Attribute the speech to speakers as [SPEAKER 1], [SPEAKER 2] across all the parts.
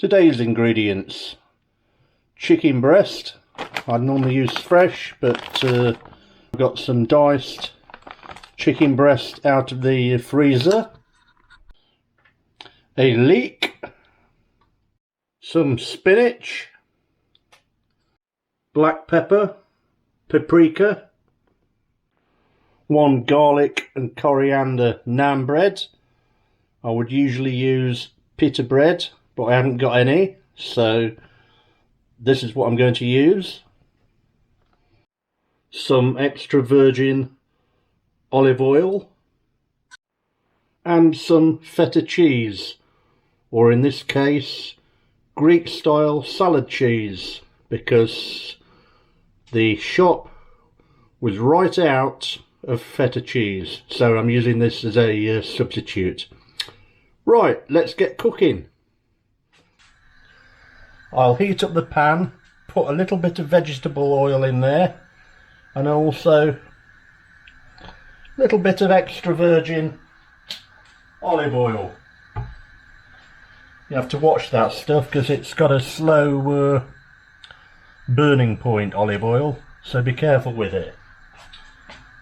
[SPEAKER 1] Today's ingredients: chicken breast. I'd normally use fresh, but I've got some diced chicken breast out of the freezer, a leek, some spinach, black pepper, paprika, 1 garlic and coriander naan bread. I would usually use Pitta bread, but I haven't got any, so this is what I'm going to use. Some extra virgin olive oil and some feta cheese, or in this case Greek style salad cheese, because the shop was right out of feta cheese, so I'm using this as a substitute. Right, let's get cooking. I'll heat up the pan, put a little bit of vegetable oil in there, and also a little bit of extra virgin olive oil. You have to watch that stuff because it's got a slow burning point, olive oil, so be careful with it.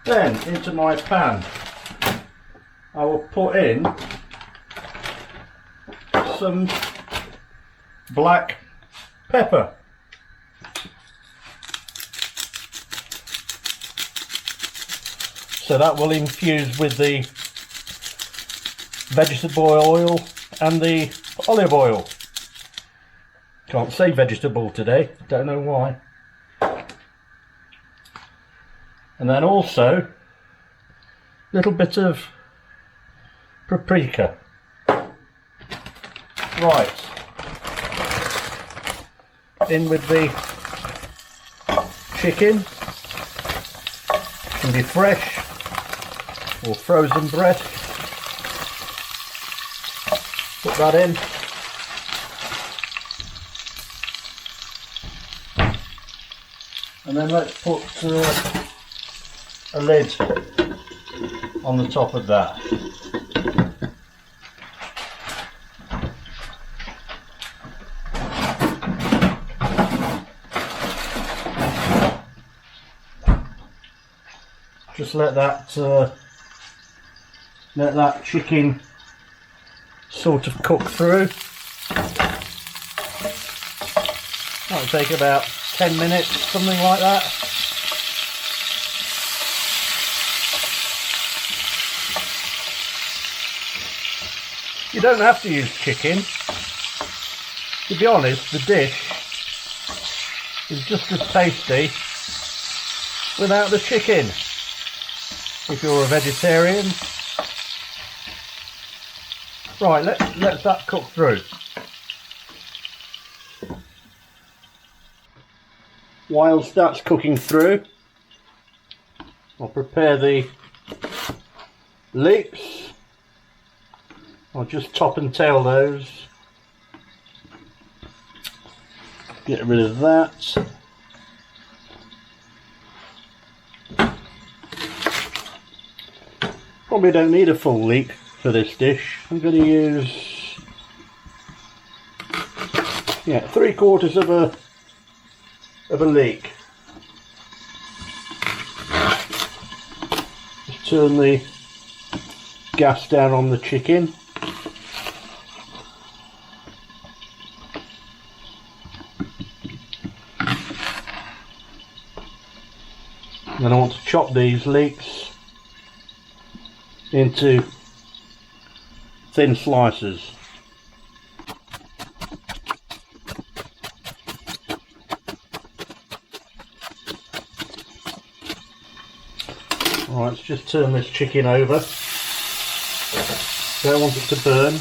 [SPEAKER 1] Then into my pan I will put in some black pepper. So that will infuse with the vegetable oil and the olive oil. Can't say vegetable today, don't know why. And then also a little bit of paprika. Right, in with the chicken. Can be fresh or frozen breast. Put that in. And then let's put a lid on the top of that. Just let that chicken sort of cook through. That'll take about 10 minutes, something like that. You don't have to use chicken. To be honest, the dish is just as tasty without the chicken, if you're a vegetarian. Right, let that cook through. Whilst that's cooking through, I'll prepare the leeks. I'll just top and tail those. Get rid of that. Probably don't need a full leek for this dish. I'm going to use, yeah, 3/4 of a leek. Just turn the gas down on the chicken. And then I want to chop these leeks into thin slices. Alright, let's just turn this chicken over. Don't want it to burn.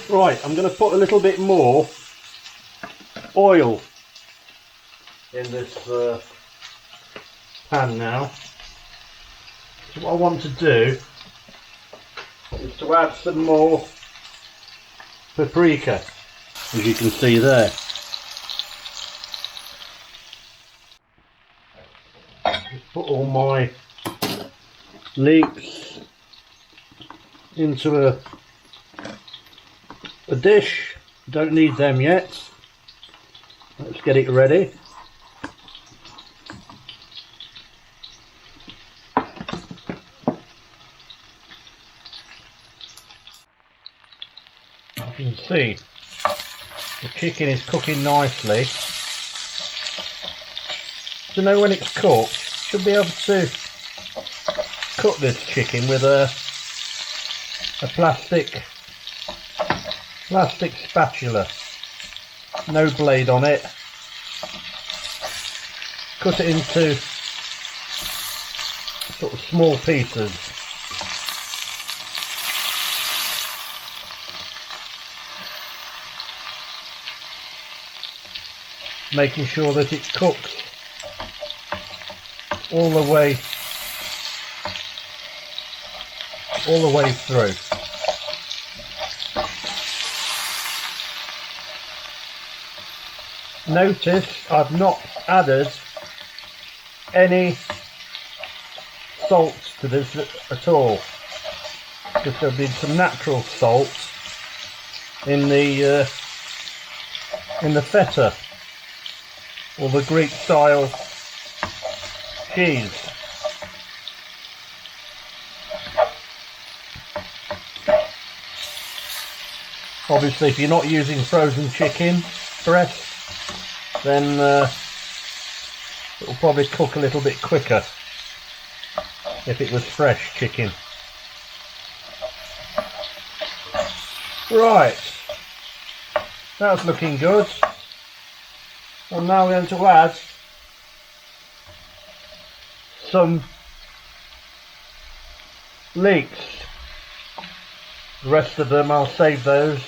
[SPEAKER 1] Right, I'm going to put a little bit more oil in this pan now. So what I want to do is to add some more paprika, as you can see there. Just put all my leeks into a dish. Don't need them yet. Let's get it ready. You can see the chicken is cooking nicely. To know when it's cooked, should be able to cook this chicken with a plastic spatula, no blade on it. Cut it into sort of small pieces. Making sure that it's cooked all the way through. Notice I've not added any salt to this at all, because there'll be some natural salt in the feta, or the Greek style cheese. Obviously, if you're not using frozen chicken breast, then it will probably cook a little bit quicker if it was fresh chicken. Right, that's looking good. And now we're going to add some leeks. The rest of them I'll save those.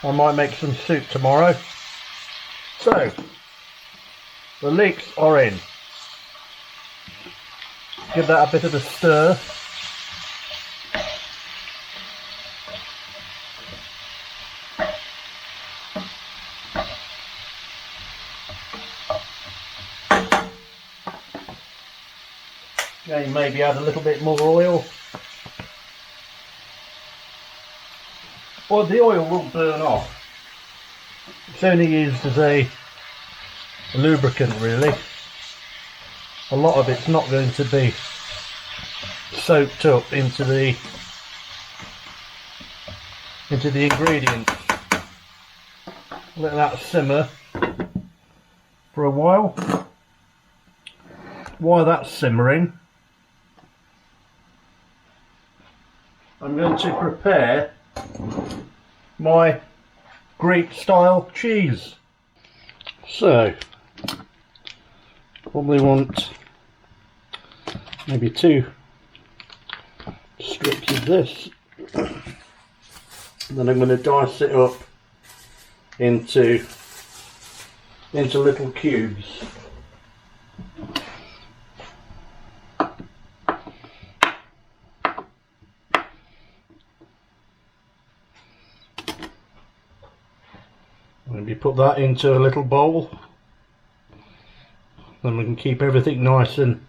[SPEAKER 1] I might make some soup tomorrow. So, the leeks are in. Give that a bit of a stir. Again, maybe add a little bit more oil. Well, the oil will burn off. It's only used as a lubricant, really. A lot of it's not going to be soaked up into the ingredients. Let that simmer for a while. While that's simmering, I'm going to prepare my Greek style cheese. So, probably want maybe 2 strips of this. Then I'm going to dice it up into little cubes. Maybe put that into a little bowl. Then we can keep everything nice and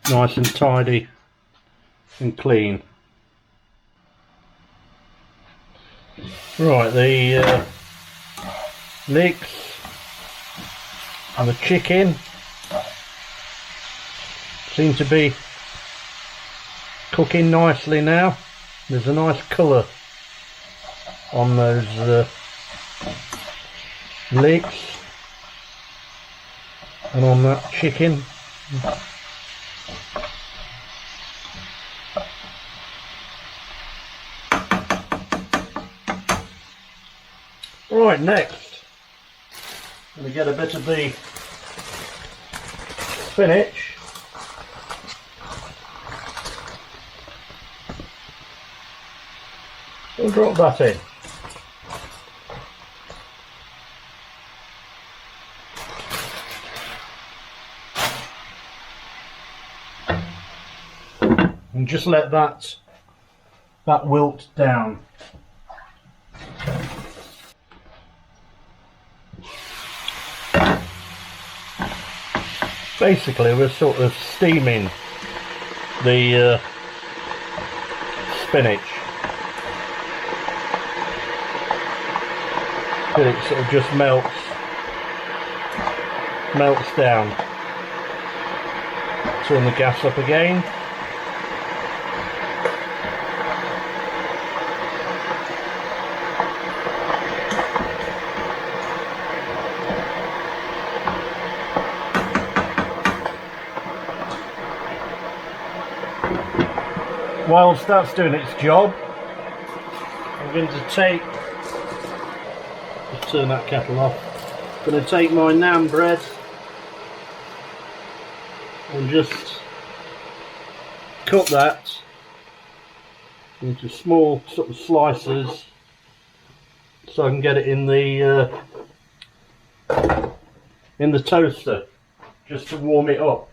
[SPEAKER 1] tidy and clean. Right, the leeks and the chicken seem to be cooking nicely now. There's a nice colour on those leeks and on that chicken. Right, next I'm going to get a bit of the spinach. And drop that in. And just let that that wilt down. Basically we're sort of steaming the spinach till it sort of just melts down. Turn the gas up again. Whilst that's doing its job, I'm going to take, just turn that kettle off, I'm going to take my naan bread and just cut that into small sort of slices so I can get it in the toaster just to warm it up.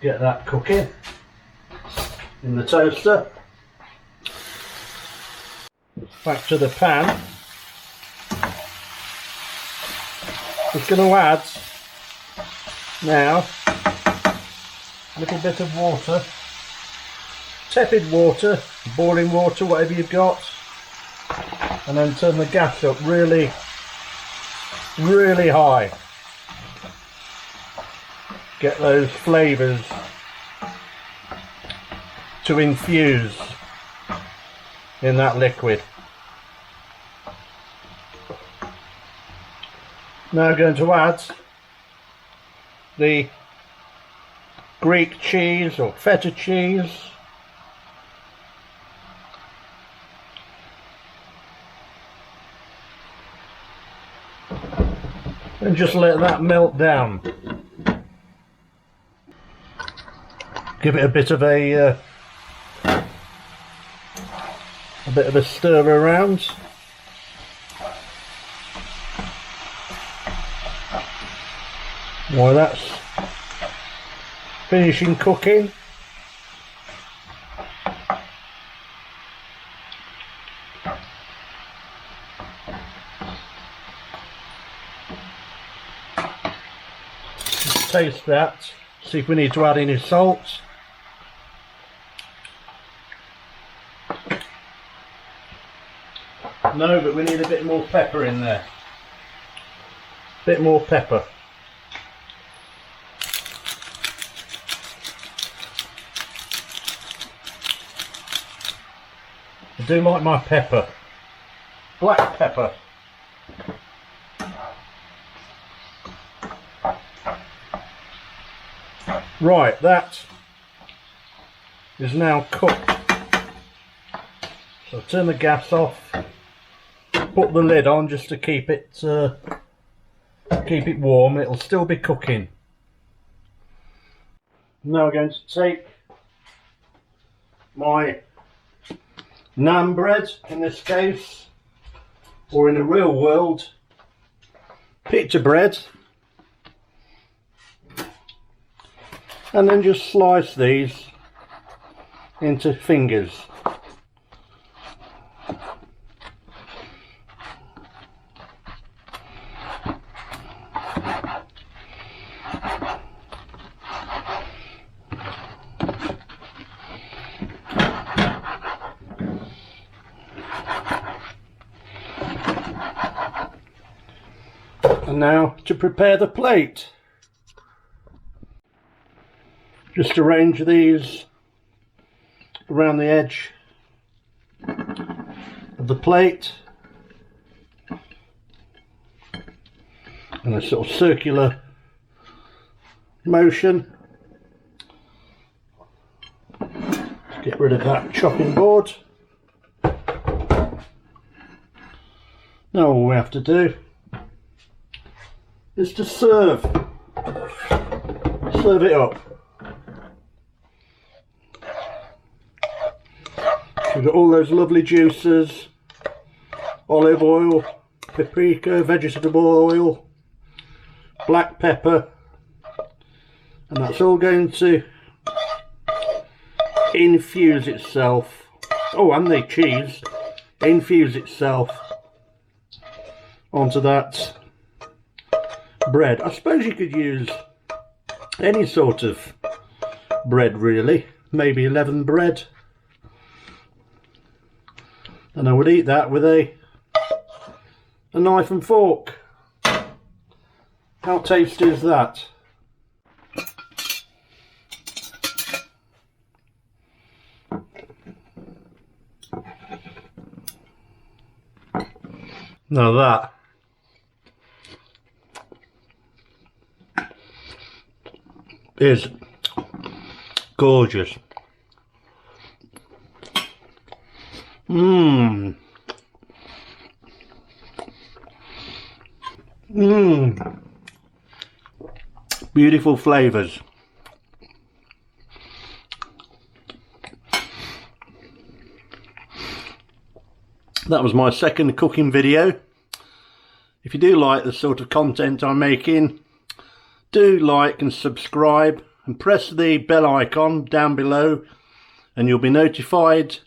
[SPEAKER 1] Get that cooking in the toaster. Back to the pan. Just going to add now a little bit of water, tepid water, boiling water, whatever you've got, and then turn the gas up really high. Get those flavours to infuse in that liquid. Now going to add the Greek cheese or Feta cheese. And just let that melt down. Give it a bit of a stir around. While that's finishing cooking, just taste that, see if we need to add any salt. No, but we need a bit more pepper in there. Bit more pepper. I do like my pepper. Black pepper. Right, that is now cooked. So turn the gas off. Put the lid on just to keep it warm. It'll still be cooking. Now we're going to take my naan bread, in this case, or in the real world, Pitta bread, and then just slice these into fingers. And now to prepare the plate. Just arrange these around the edge of the plate in a sort of circular motion. Get rid of that chopping board. Now all we have to do is to serve it up. We've got all those lovely juices, olive oil, paprika, vegetable oil, black pepper, And that's all going to infuse itself. Oh, and the cheese infuse itself onto that bread. I suppose you could use any sort of bread really, maybe leavened bread, and I would eat that with a knife and fork. How tasty is that? Now that is gorgeous. Mmm. Mmm. Beautiful flavours. That was my second cooking video. If you do like the sort of content I'm making, do like and subscribe and press the bell icon down below and you'll be notified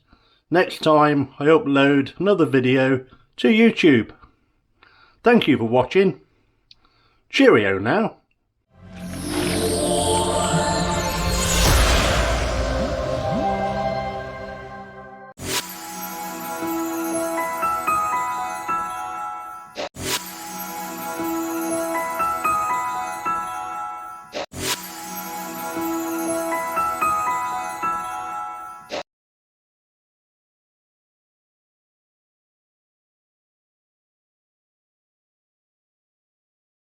[SPEAKER 1] next time I upload another video to YouTube. Thank you for watching. Cheerio now.